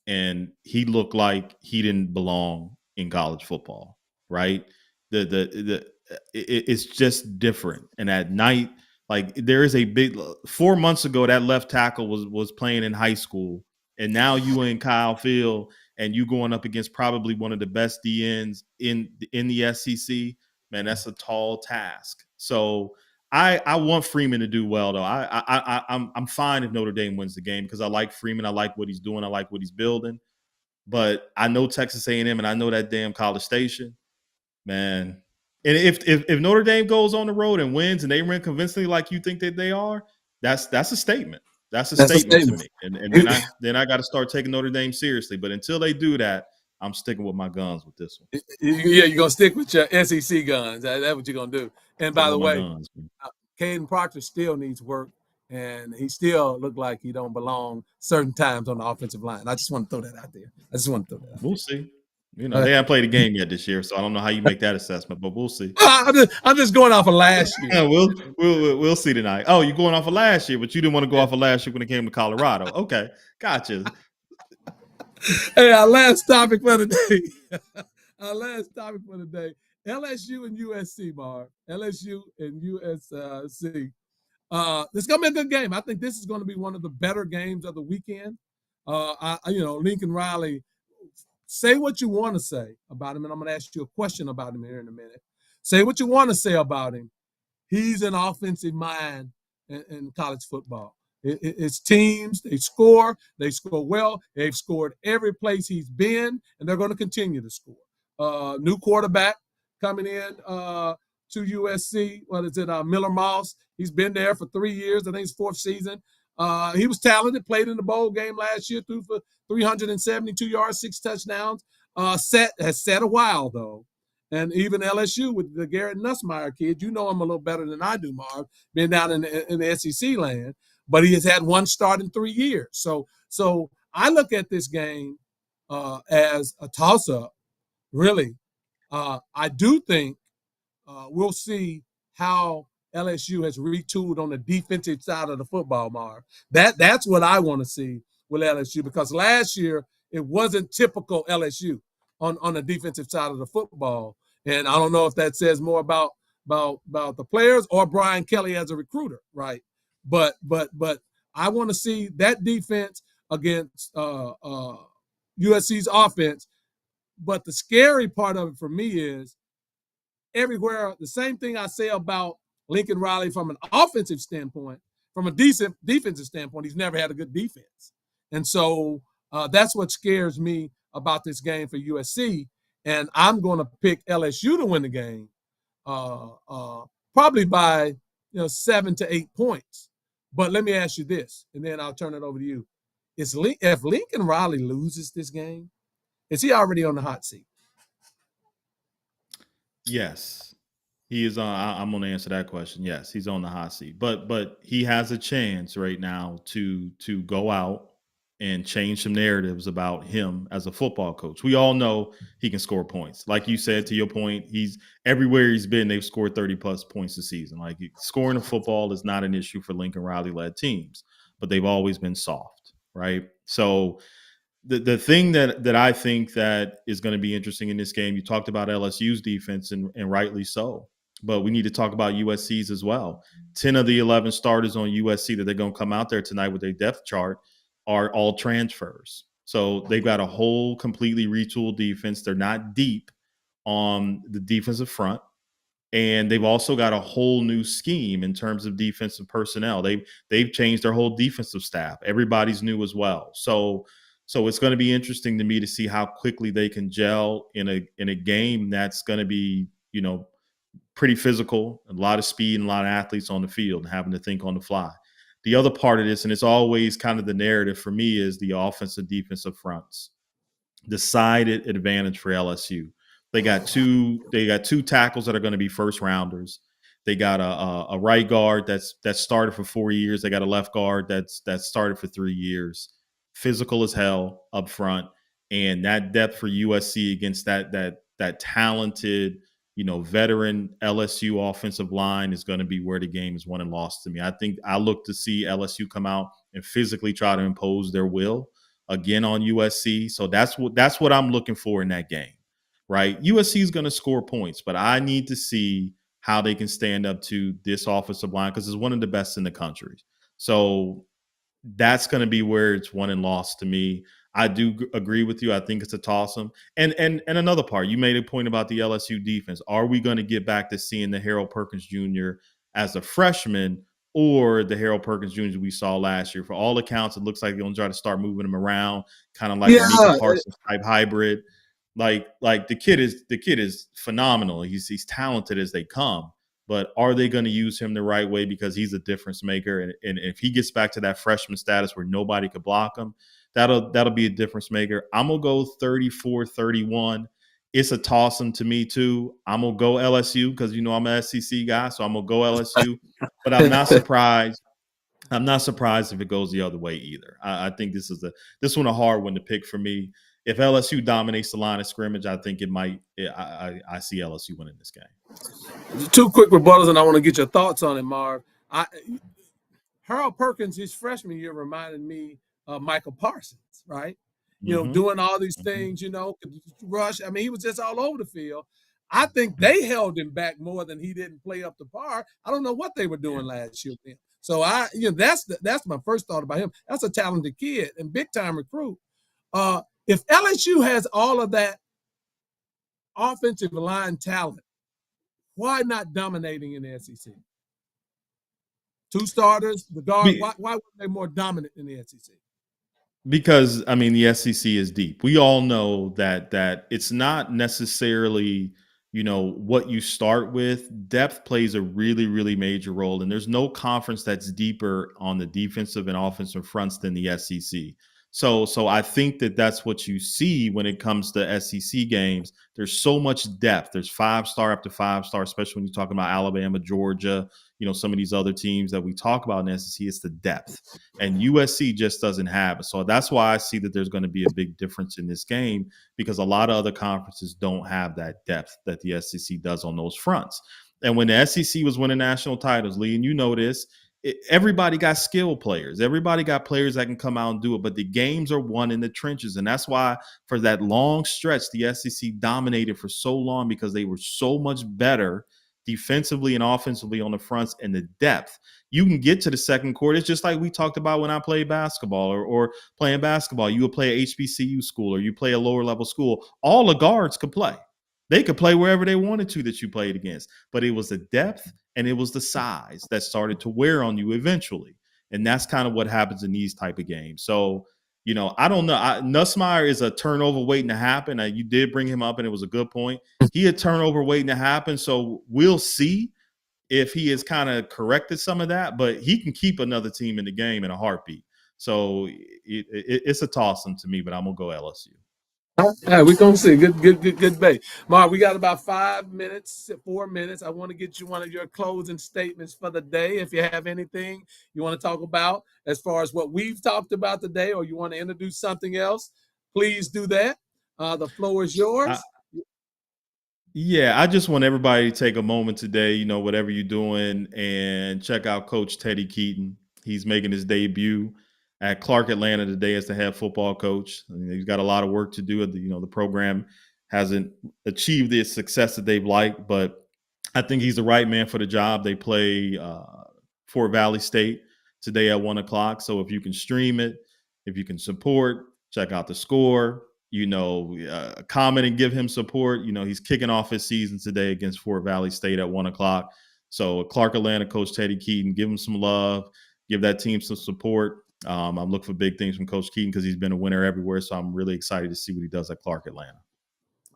And he looked like he didn't belong in college football, right? It's just different. And at night, like there is a big 4 months ago, that left tackle was playing in high school, and now you in Kyle Field and you going up against probably one of the best DNs in the SEC. Man, that's a tall task. So I want Freeman to do well, though. I'm fine if Notre Dame wins the game because I like Freeman. I like what he's doing. I like what he's building. But I know Texas A&M and I know that damn College Station, man. And if Notre Dame goes on the road and wins and they win convincingly like you think that they are, that's a statement. That's a statement to me. And then I got to start taking Notre Dame seriously. But until they do that, I'm sticking with my guns with this one. Yeah, you're going to stick with your SEC guns. That's what you're going to do. And by the way, Caden Proctor still needs work, and he still looked like he don't belong certain times on the offensive line. I just want to throw that out there. We'll see. They haven't played a game yet this year, so I don't know how you make that assessment, but we'll see. I'm just going off of last year. We'll see tonight. Oh, you're going off of last year, but you didn't want to go off of last year when it came to Colorado. Okay, gotcha. Hey, our last topic for the day. LSU and USC, Mark. LSU and USC. This is going to be a good game. I think this is going to be one of the better games of the weekend. Lincoln Riley, say what you want to say about him, and I'm going to ask you a question about him here in a minute. Say what you want to say about him. He's an offensive mind in college football. It's teams, they score well. They've scored every place he's been, and they're going to continue to score. New quarterback coming in to USC. What is it? Miller Moss. He's been there for 3 years. I think it's 4th season. He was talented, played in the bowl game last year, threw for 372 yards, 6 touchdowns. Has set a while, though. And even LSU with the Garrett Nussmeier kid, you know him a little better than I do, Marv, been down in the SEC land. But he has had 1 start in 3 years. So I look at this game as a toss-up, really. I do think we'll see how LSU has retooled on the defensive side of the football, Marv. That's what I want to see with LSU, because last year it wasn't typical LSU on the defensive side of the football. And I don't know if that says more about the players or Brian Kelly as a recruiter, right? But I want to see that defense against USC's offense. But the scary part of it for me is everywhere, the same thing I say about Lincoln Riley from an offensive standpoint, from a decent defensive standpoint, he's never had a good defense. And so that's what scares me about this game for USC. And I'm going to pick LSU to win the game, probably by 7 to 8 points. But let me ask you this, and then I'll turn it over to you. If Lincoln Riley loses this game, is he already on the hot seat? Yes, he is on. I'm going to answer that question. Yes, he's on the hot seat, but he has a chance right now to go out and change some narratives about him as a football coach. We all know he can score points. Like you said, to your point, he's everywhere he's been, they've scored 30 plus points a season. Like scoring a football is not an issue for Lincoln Riley led teams, but they've always been soft, right? So the thing that I think that is going to be interesting in this game, you talked about LSU's defense and rightly so, but we need to talk about USC's as well. 10 of the 11 starters on USC that they're going to come out there tonight with their depth chart are all transfers. So they've got a whole completely retooled defense. They're not deep on the defensive front. And they've also got a whole new scheme in terms of defensive personnel. They've changed their whole defensive staff. Everybody's new as well. So it's going to be interesting to me to see how quickly they can gel in a game that's going to be, pretty physical, a lot of speed and a lot of athletes on the field and having to think on the fly. The other part of this, and it's always kind of the narrative for me, is the offensive defensive fronts. Decided advantage for LSU. They got two tackles that are going to be first rounders. They got a right guard that's started for 4 years. They got a left guard that's started for 3 years. Physical as hell up front, and that depth for USC against that talented, veteran LSU offensive line is going to be where the game is won and lost to me. I think I look to see LSU come out and physically try to impose their will again on USC. So that's what I'm looking for in that game, right? USC is going to score points, but I need to see how they can stand up to this offensive line because it's one of the best in the country. So that's going to be where it's won and lost to me. I do agree with you. I think it's a toss-em. And another part, you made a point about the LSU defense. Are we going to get back to seeing the Harold Perkins Jr. as a freshman or the Harold Perkins Jr. we saw last year? For all accounts, it looks like they're going to try to start moving him around, kind of like a Micah Parsons type hybrid. Like the kid is phenomenal. He's talented as they come. But are they going to use him the right way because he's a difference maker? And if he gets back to that freshman status where nobody could block him, that'll be a difference maker. I'm going to go 34-31. It's a toss-em to me, too. I'm going to go LSU because, I'm an SEC guy, so I'm going to go LSU. But I'm not surprised. I'm not surprised if it goes the other way either. I think this one a hard one to pick for me. If LSU dominates the line of scrimmage, I think it might. I see LSU winning this game. 2 quick rebuttals, and I want to get your thoughts on it, Marv. Harold Perkins, his freshman year, reminded me of Michael Parsons, right? Doing all these things, rush. I mean, he was just all over the field. I think they held him back more than he didn't play up to par. I don't know what they were doing last year. So that's my first thought about him. That's a talented kid and big time recruit. If LSU has all of that offensive line talent, why not dominating in the SEC? 2 starters, the guard. Why weren't they more dominant in the SEC? Because the SEC is deep. We all know that it's not necessarily what you start with. Depth plays a really, really major role, and there's no conference that's deeper on the defensive and offensive fronts than the SEC. So I think that's what you see when it comes to SEC games. There's so much depth. There's 5-star up to 5-star, especially when you're talking about Alabama, Georgia, some of these other teams that we talk about in the SEC. It's the depth, and USC just doesn't have it. So that's why I see that there's going to be a big difference in this game because a lot of other conferences don't have that depth that the SEC does on those fronts. And when the SEC was winning national titles, Lee, and you know this, everybody got skilled players. Everybody got players that can come out and do it, but the games are won in the trenches. And that's why for that long stretch, the SEC dominated for so long because they were so much better defensively and offensively on the fronts and the depth. You can get to the second quarter. It's just like we talked about when I played basketball or playing basketball. You would play a HBCU school or you play a lower level school. All the guards could play. They could play wherever they wanted to that you played against. But it was the depth and it was the size that started to wear on you eventually. And that's kind of what happens in these type of games. So, you know, I don't know. Nussmeier is a turnover waiting to happen. You did bring him up, and it was a good point. He a turnover waiting to happen. So we'll see if he has kind of corrected some of that, but he can keep another team in the game in a heartbeat. So it's a toss-up to me, but I'm going to go LSU. Yeah, we're going to see. Good bait. Mark, we got about 4 minutes. I want to get you one of your closing statements for the day. If you have anything you want to talk about as far as what we've talked about today, or you want to introduce something else, please do that. The floor is yours. Yeah, I just want everybody to take a moment today, you know, whatever you're doing, and check out Coach Teddy Keaton. He's making his debut at Clark Atlanta today as the head football coach. I mean, he's got a lot of work to do. You know, the program hasn't achieved the success that they've liked, but I think he's the right man for the job. They play Fort Valley State today at 1:00. So if you can stream it, if you can support, check out the score. You know, comment and give him support. You know, he's kicking off his season today against Fort Valley State at 1:00. So Clark Atlanta coach Teddy Keaton, give him some love, give that team some support. I'm looking for big things from Coach Keaton because he's been a winner everywhere. So I'm really excited to see what he does at Clark Atlanta.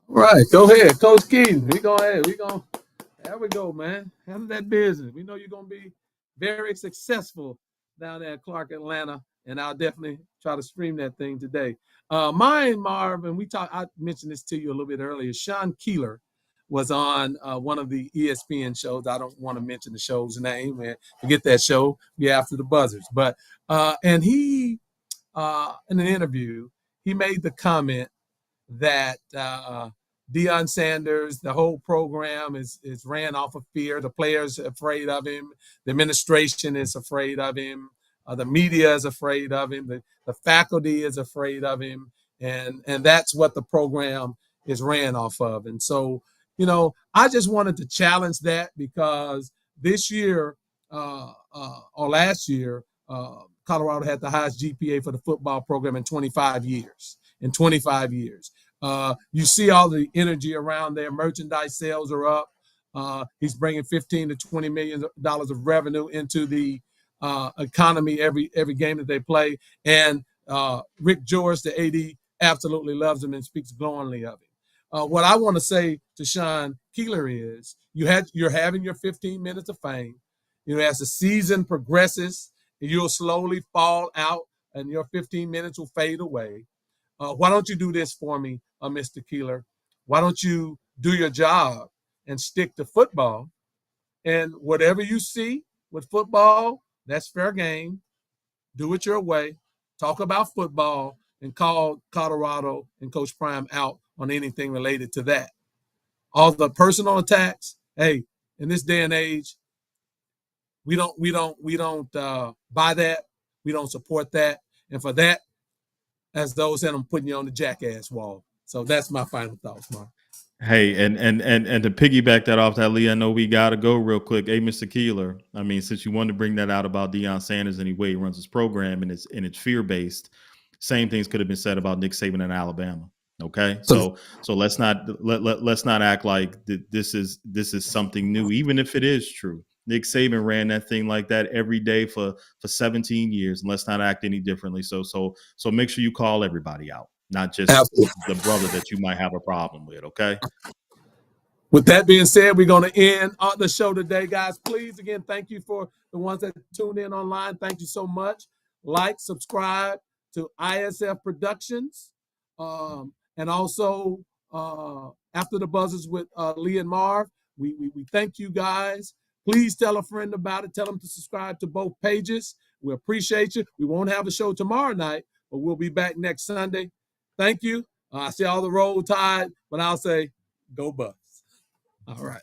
All right, go ahead, Coach Keaton. There we go, man. Handle that business. We know you're going to be very successful down there at Clark Atlanta, and I'll definitely try to stream that thing today. Mine, Marvin, I mentioned this to you a little bit earlier. Sean Keeler was on one of the ESPN shows. I don't want to mention the show's name, man. Forget that show. Be after the buzzers. But and he, in an interview, he made the comment that Deion Sanders, the whole program is ran off of fear. The players are afraid of him. The administration is afraid of him. The media is afraid of him. The faculty is afraid of him. And that's what the program is ran off of. And so, you know, I just wanted to challenge that because this year or last year, Colorado had the highest GPA for the football program in 25 years. You see all the energy around there. Merchandise sales are up. He's bringing $15 to $20 million of revenue into the economy every game that they play. And Rick George, the AD, absolutely loves him and speaks glowingly of him. What I want to say to Sean Keeler is you're having your 15 minutes of fame. You know, as the season progresses, you'll slowly fall out and your 15 minutes will fade away. Why don't you do this for me, Mr. Keeler? Why don't you do your job and stick to football? And whatever you see with football, that's fair game. Do it your way. Talk about football and call Colorado and Coach Prime out on anything related to that. All the personal attacks, hey, in this day and age, we don't buy that. We don't support that. And for that, as those said, I'm putting you on the jackass wall. So that's my final thoughts, Mark. Hey, and to piggyback that off that, Lee, I know we got to go real quick. Hey, Mr. Keeler, I mean, since you wanted to bring that out about Deion Sanders and the way he runs his program and it's fear-based, same things could have been said about Nick Saban in Alabama. Okay, so let's not act like this is something new, even if it is true. Nick Saban ran that thing like that every day for 17 years, and let's not act any differently. So make sure you call everybody out, not just the brother that you might have a problem with, okay? With that being said, we're going to end the show today, guys. Please, again, thank you for the ones that tuned in online. Thank you so much. Like, subscribe to ISF Productions. And also, After the Buzzers with Lee and Marv, we thank you guys. Please tell a friend about it. Tell them to subscribe to both pages. We appreciate you. We won't have a show tomorrow night, but we'll be back next Sunday. Thank you. I see all the roll tide, but I'll say go Bucks. All right.